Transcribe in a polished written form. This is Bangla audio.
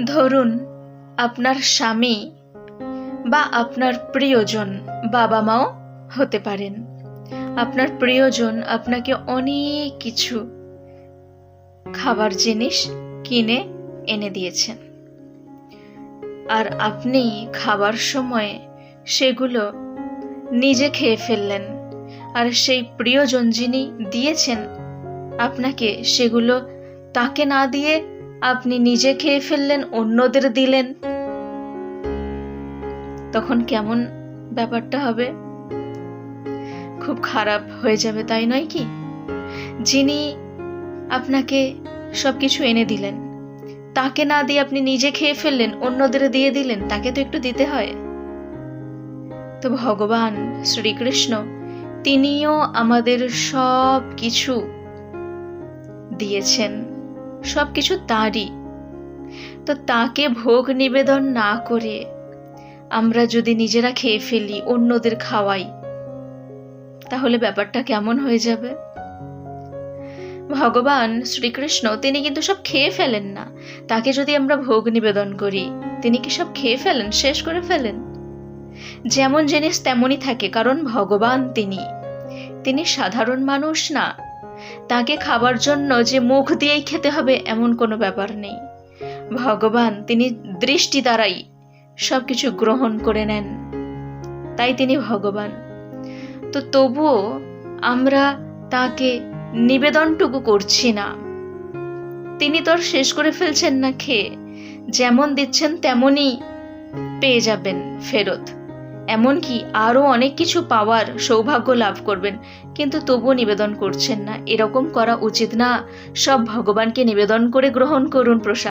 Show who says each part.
Speaker 1: ধরুন আপনার স্বামী বা আপনার প্রিয়জন, বাবা মাও হতে পারেন, আপনার প্রিয়জন আপনাকে অনেক কিছু খাবার জিনিস কিনে এনে দিয়েছেন, আর আপনি খাবার সময় সেগুলো নিজে খেয়ে ফেললেন, আর সেই প্রিয়জন যিনি দিয়েছেন আপনাকে সেগুলো তাকে না দিয়ে আপনি নিজে খেয়ে ফেললেন, অন্যদের দিলেন। তখন কেমন ব্যাপারটা হবে? খুব খারাপ হয়ে যাবে, তাই নয় কি? যিনি আপনাকে সবকিছু এনে দিলেন, তাকে না দিয়ে আপনি নিজে খেয়ে ফেললেন, অন্যদের দিয়ে দিলেন, তাকে তো একটু দিতে হয়। তো ভগবান শ্রীকৃষ্ণ তিনিও আমাদের সব কিছু দিয়েছেন, সবকিছু তাঁরই। তো তাকে ভোগ নিবেদন না করে আমরা যদি নিজেরা খেয়ে ফেলি, অন্যদের খাওয়াই, তাহলে ব্যাপারটা কেমন হয়ে যাবে? ভগবান শ্রীকৃষ্ণ তিনি কিন্তু সব খেয়ে ফেলেন না। তাকে যদি আমরা ভোগ নিবেদন করি, তিনি কি সব খেয়ে ফেলেন, শেষ করে ফেলেন? যেমন জিনিস তেমনই থাকে, কারণ ভগবান তিনি সাধারণ মানুষ না। তাকে খাবার জন্য যে মুখ দিয়েই খেতে হবে এমন কোনো ব্যাপার নেই। ভগবান তিনি দৃষ্টি দ্বারাই সবকিছু গ্রহণ করে নেন, তাই তিনি ভগবান। তো তবুও আমরা তাকে নিবেদনটুকু করছি না। তিনি তো আর শেষ করে ফেলছেন না খেয়ে, যেমন দিচ্ছেন তেমনই পেয়ে যাবেন ফেরত, এমনকি আরো অনেক কিছু পাওয়ার সৌভাগ্য লাভ করবেন, কিন্তু তবুও নিবেদন করছেন না। এরকম করা উচিত না। সব ভগবানকে নিবেদন করে গ্রহণ করুন প্রসাদ।